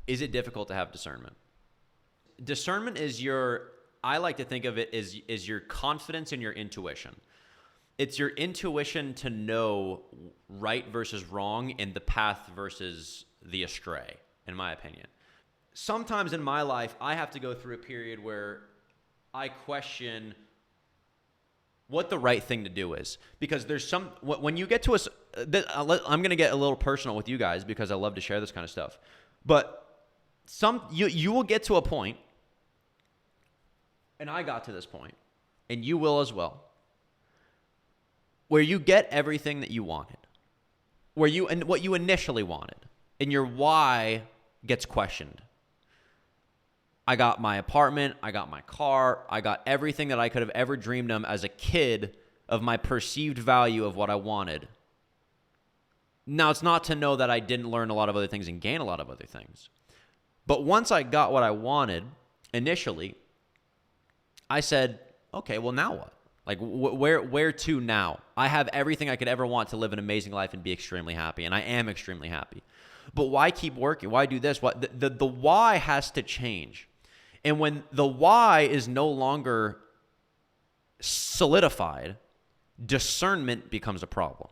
Is it difficult to have discernment? Discernment is I like to think of it as your confidence and your intuition. It's your intuition to know right versus wrong and the path versus the astray, in my opinion. Sometimes in my life, I have to go through a period where I question what the right thing to do is, because there's when you get to I'm going to get a little personal with you guys because I love to share this kind of stuff, but you will get to a point, and I got to this point, and you will as well, where you get everything that you wanted, and what you initially wanted, and your why gets questioned. I got my apartment, I got my car, I got everything that I could have ever dreamed of as a kid of my perceived value of what I wanted. Now, it's not to know that I didn't learn a lot of other things and gain a lot of other things. But once I got what I wanted initially, I said, okay, well, now what? Like, where to now? I have everything I could ever want to live an amazing life and be extremely happy, and I am extremely happy. But why keep working? Why do this? The why has to change. And when the why is no longer solidified, discernment becomes a problem.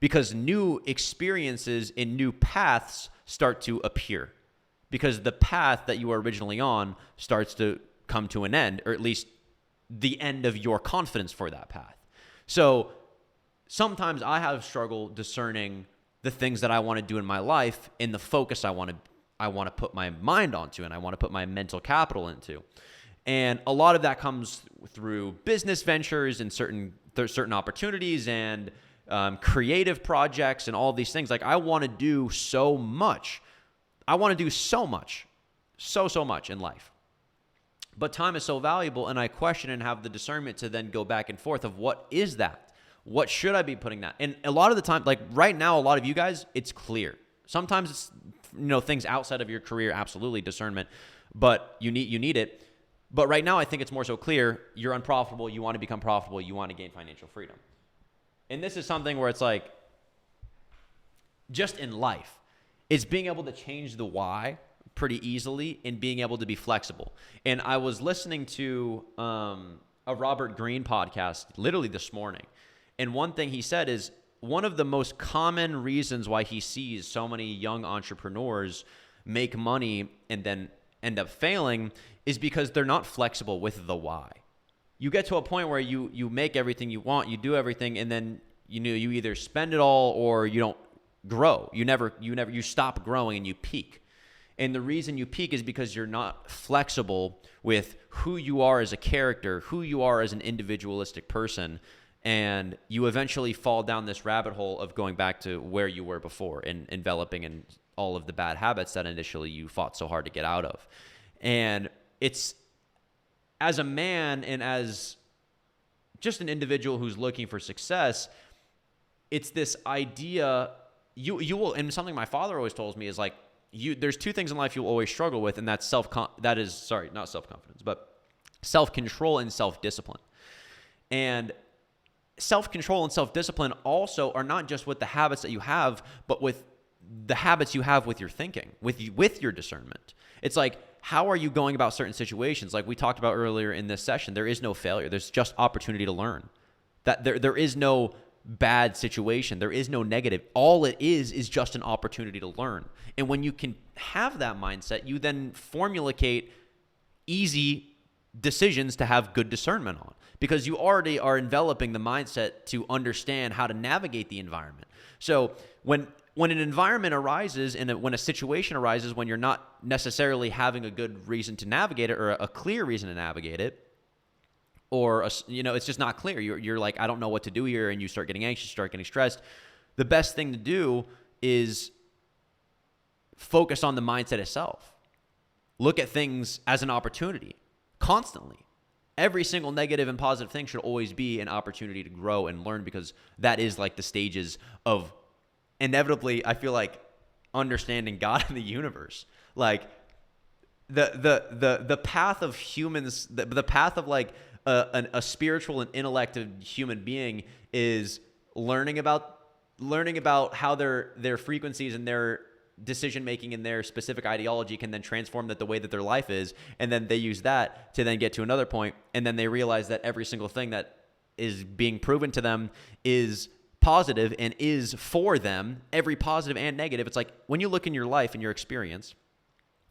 Because new experiences and new paths start to appear. Because the path that you were originally on starts to come to an end, or at least the end of your confidence for that path. So sometimes I have struggled discerning the things that I want to do in my life and the focus I want to put my mind onto and I want to put my mental capital into. And a lot of that comes through business ventures and certain opportunities and creative projects and all these things. Like, I want to do so much. I want to do so much, so much in life. But time is so valuable, and I question and have the discernment to then go back and forth of what is that? What should I be putting that? And a lot of the time, like right now, a lot of you guys, it's clear. Sometimes it's, things outside of your career, absolutely discernment, but you need it. But right now, I think it's more so clear. You're unprofitable. You want to become profitable. You want to gain financial freedom. And this is something where it's like, just in life, it's being able to change the why pretty easily and being able to be flexible. And I was listening to a Robert Greene podcast literally this morning. And one thing he said is one of the most common reasons why he sees so many young entrepreneurs make money and then end up failing is because they're not flexible with the why. You get to a point where you make everything you want, you do everything, and then you either spend it all or you don't grow. You stop growing and you peak. And the reason you peak is because you're not flexible with who you are as a character, who you are as an individualistic person, and you eventually fall down this rabbit hole of going back to where you were before and enveloping in all of the bad habits that initially you fought so hard to get out of. And it's, as a man and as just an individual who's looking for success, it's this idea, you will, and something my father always tells me is like, there's two things in life you'll always struggle with, and that's not self-confidence, but self-control and self-discipline. And self-control and self-discipline also are not just with the habits that you have, but with the habits you have with your thinking, with your discernment. It's like, how are you going about certain situations? Like we talked about earlier in this session, there is no failure. There's just opportunity to learn. That there is no bad situation. There is no negative. All it is just an opportunity to learn. And when you can have that mindset, you then formulate easy decisions to have good discernment on, because you already are enveloping the mindset to understand how to navigate the environment. So when an environment arises and when a situation arises when you're not necessarily having a good reason to navigate it or a clear reason to navigate it, or it's just not clear. You're like, I don't know what to do here, and you start getting anxious, start getting stressed. The best thing to do is focus on the mindset itself. Look at things as an opportunity constantly. Every single negative and positive thing should always be an opportunity to grow and learn, because that is like the stages of, inevitably, I feel like, understanding God and the universe. Like the path of humans, the path of like a spiritual and intellective human being is learning about how their frequencies and decision making in their specific ideology can then transform the way that their life is, and then they use that to then get to another point, and then they realize that every single thing that is being proven to them is positive and is for them, every positive and negative. It's like when you look in your life and your experience,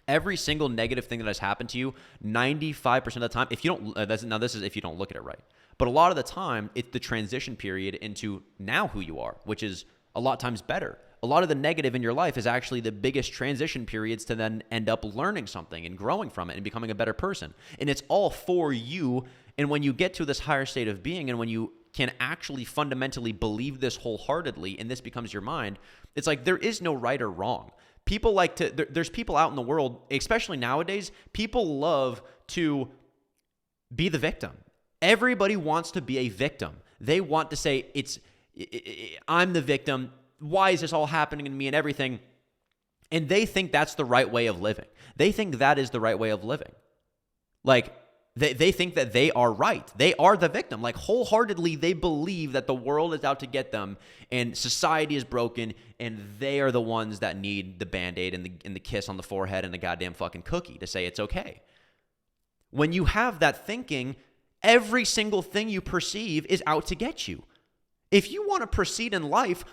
every single negative thing that has happened to you, 95% of the time, if you don't, now this is if you don't look at it right, but a lot of the time, it's the transition period into now who you are, which is a lot of times better. A lot of the negative in your life is actually the biggest transition periods to then end up learning something and growing from it and becoming a better person. And it's all for you. And when you get to this higher state of being, and when you can actually fundamentally believe this wholeheartedly, and this becomes your mind, it's like there is no right or wrong. People like to, there's people out in the world, especially nowadays, people love to be the victim. Everybody wants to be a victim. They want to say, I'm the victim. Why is this all happening to me and everything? And they think that's the right way of living. They think that is the right way of living. Like, they think that they are right. They are the victim. Like, wholeheartedly, they believe that the world is out to get them and society is broken and they are the ones that need the Band-Aid and the kiss on the forehead and the goddamn fucking cookie to say it's okay. When you have that thinking, every single thing you perceive is out to get you. If you want to proceed in life,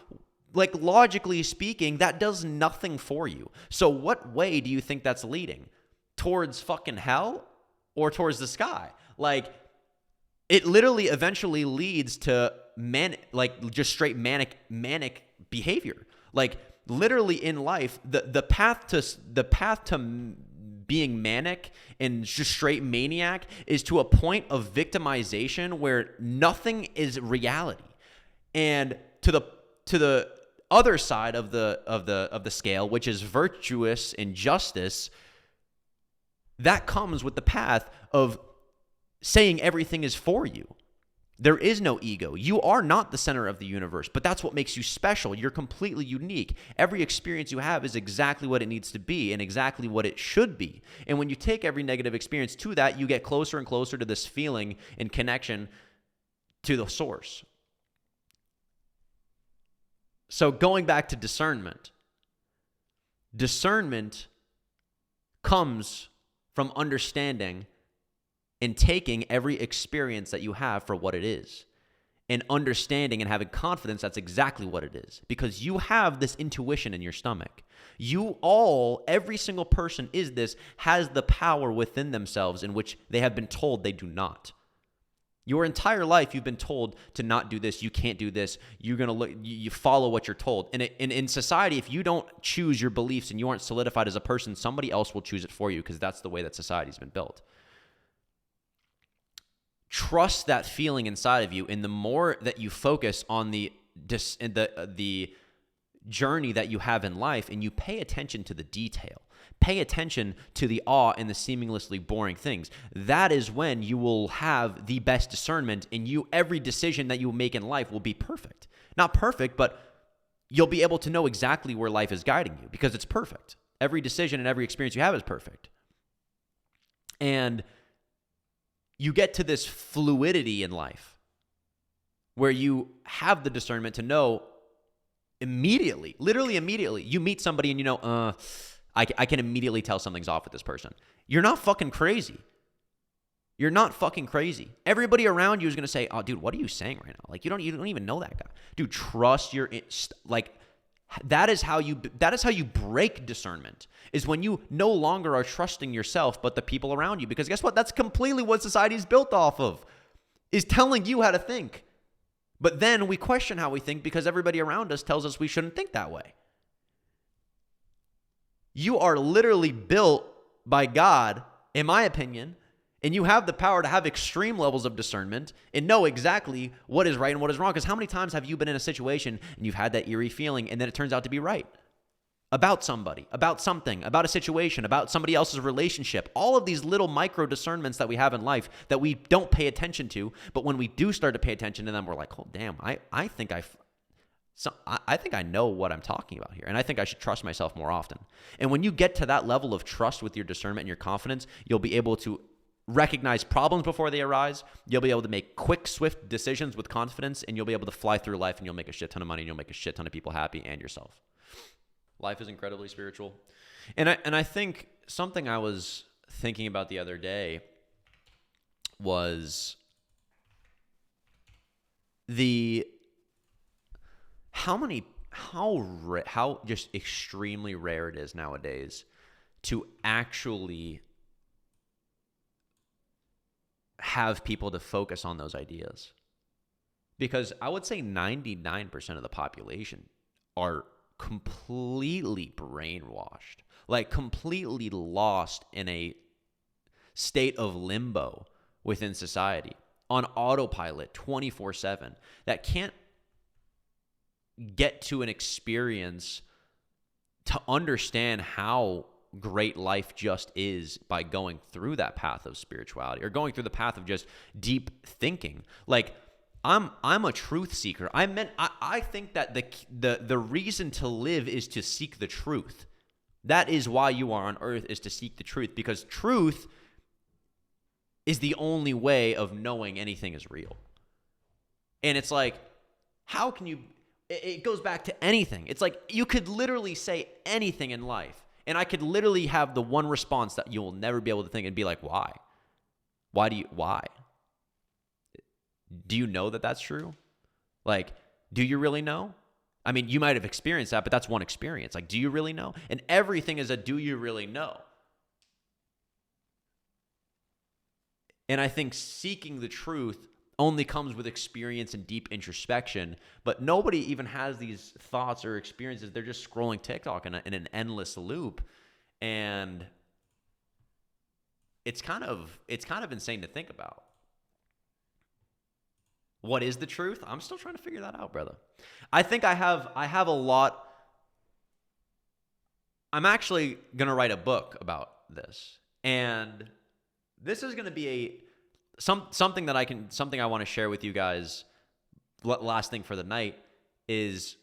like logically speaking, that does nothing for you. So what way do you think that's leading? Towards fucking hell or towards the sky? Like, it literally eventually leads to just straight manic behavior. Like, literally in life, the path to being manic and just straight maniac is to a point of victimization where nothing is reality. And to the other side of the scale, which is virtuous and justice, that comes with the path of saying everything is for you. There is no ego. You are not the center of the universe, but that's what makes you special. You're completely unique. Every experience you have is exactly what it needs to be and exactly what it should be. And when you take every negative experience to that, you get closer and closer to this feeling and connection to the source. So going back to discernment comes from understanding and taking every experience that you have for what it is, and understanding and having confidence that's exactly what it is, because you have this intuition in your stomach. Every single person has the power within themselves in which they have been told they do not. Your entire life, you've been told to not do this. You can't do this. You're going to look, you follow what you're told. And in society, if you don't choose your beliefs and you aren't solidified as a person, somebody else will choose it for you, because that's the way that society's been built. Trust that feeling inside of you. And the more that you focus on the journey that you have in life, and you pay attention to the detail, pay attention to the awe and the seamlessly boring things, that is when you will have the best discernment, and every decision that you make in life will be perfect. Not perfect, but you'll be able to know exactly where life is guiding you, because it's perfect. Every decision and every experience you have is perfect. And you get to this fluidity in life where you have the discernment to know immediately, literally immediately. You meet somebody and you know, I can immediately tell something's off with this person. You're not fucking crazy. You're not fucking crazy. Everybody around you is going to say, oh, dude, what are you saying right now? Like, you don't even know that guy. Dude, trust your, that is how you break discernment, is when you no longer are trusting yourself, but the people around you. Because guess what? That's completely what society is built off of, is telling you how to think. But then we question how we think because everybody around us tells us we shouldn't think that way. You are literally built by God, in my opinion, and you have the power to have extreme levels of discernment and know exactly what is right and what is wrong. Because how many times have you been in a situation and you've had that eerie feeling and then it turns out to be right? About somebody, about something, about a situation, about somebody else's relationship. All of these little micro discernments that we have in life that we don't pay attention to, but when we do start to pay attention to them, we're like, oh, damn, I think I know what I'm talking about here, and I think I should trust myself more often. And when you get to that level of trust with your discernment and your confidence, you'll be able to recognize problems before they arise. You'll be able to make quick, swift decisions with confidence, and you'll be able to fly through life, and you'll make a shit ton of money, and you'll make a shit ton of people happy and yourself. Life is incredibly spiritual. And I think something I was thinking about the other day was the how just extremely rare it is nowadays to actually have people to focus on those ideas. Because I would say 99% of the population are completely brainwashed, like completely lost in a state of limbo within society, on autopilot 24/7, that can't get to an experience to understand how great life just is by going through that path of spirituality or going through the path of just deep thinking. Like, I'm a truth seeker. I think that the reason to live is to seek the truth. That is why you are on earth, is to seek the truth, because truth is the only way of knowing anything is real. And it's like, how can you, it goes back to anything. It's like you could literally say anything in life, and I could literally have the one response that you will never be able to think and be like, why? Why? Do you know that that's true? Like, do you really know? I mean, you might have experienced that, but that's one experience. Like, do you really know? And everything is a do you really know? And I think seeking the truth only comes with experience and deep introspection, but nobody even has these thoughts or experiences. They're just scrolling TikTok in an endless loop. And it's kind of insane to think about. What is the truth? I'm still trying to figure that out, brother. I think I have a lot. I'm actually going to write a book about this. And this is going to be something I want to share with you guys. Last thing for the night is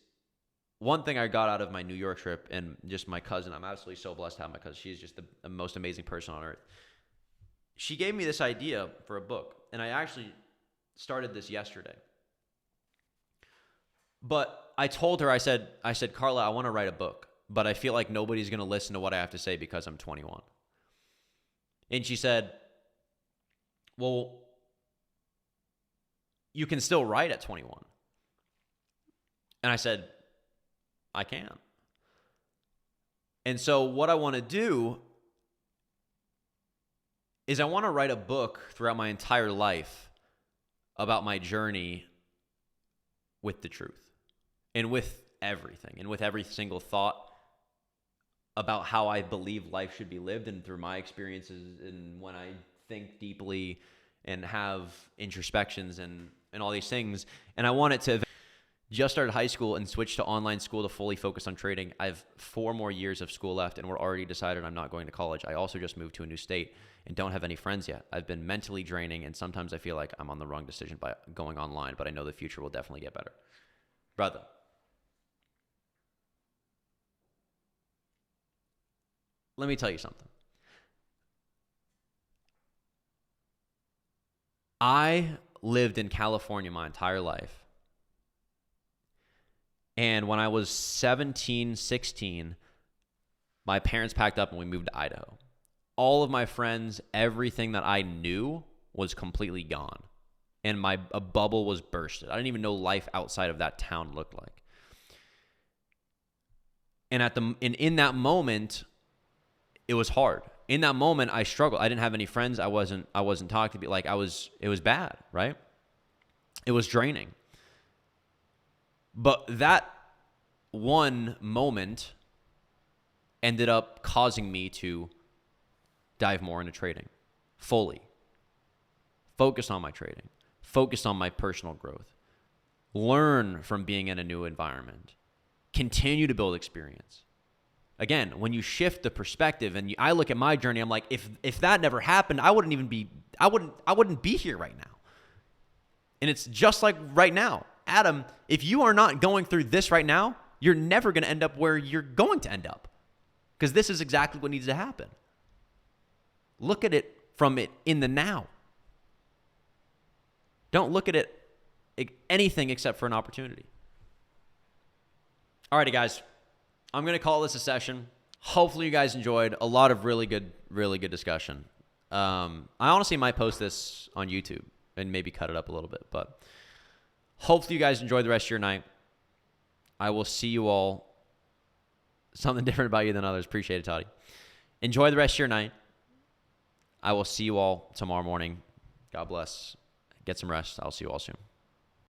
one thing I got out of my New York trip, and just my cousin. I'm absolutely so blessed to have my cousin. She's just the most amazing person on earth. She gave me this idea for a book, and I actually started this yesterday. But I told her, I said, Carla, I want to write a book, but I feel like nobody's going to listen to what I have to say because I'm 21. And she said, well, you can still write at 21. And I said, I can. And so what I want to do is I want to write a book throughout my entire life about my journey with the truth and with everything and with every single thought about how I believe life should be lived, and through my experiences and when I think deeply and have introspections and all these things. And I want it to just started high school and switched to online school to fully focus on trading. I have 4 more years of school left, and we're already decided I'm not going to college. I also just moved to a new state and don't have any friends yet. I've been mentally draining, and sometimes I feel like I'm on the wrong decision by going online, but I know the future will definitely get better. Brother, let me tell you something. I lived in California my entire life. And when I was 17, 16, my parents packed up and we moved to Idaho. All of my friends, everything that I knew was completely gone. And a bubble was bursted. I didn't even know life outside of that town looked like. And in that moment, it was hard. In that moment, I struggled. I didn't have any friends. I wasn't talking to people. Like, it was bad, right? It was draining. But that one moment ended up causing me to dive more into trading fully. Focus on my trading. Focus on my personal growth. Learn from being in a new environment. Continue to build experience. Again, when you shift the perspective and I look at my journey, I'm like, if that never happened, I wouldn't be here right now. And it's just like right now. Adam, if you are not going through this right now, you're never going to end up where you're going to end up. Because this is exactly what needs to happen. Look at it from it in the now. Don't look at it anything except for an opportunity. All righty, guys. I'm going to call this a session. Hopefully you guys enjoyed. A lot of really good discussion. I honestly might post this on YouTube and maybe cut it up a little bit, but hopefully you guys enjoy the rest of your night. I will see you all. Something different about you than others. Appreciate it, Toddy. Enjoy the rest of your night. I will see you all tomorrow morning. God bless. Get some rest. I'll see you all soon.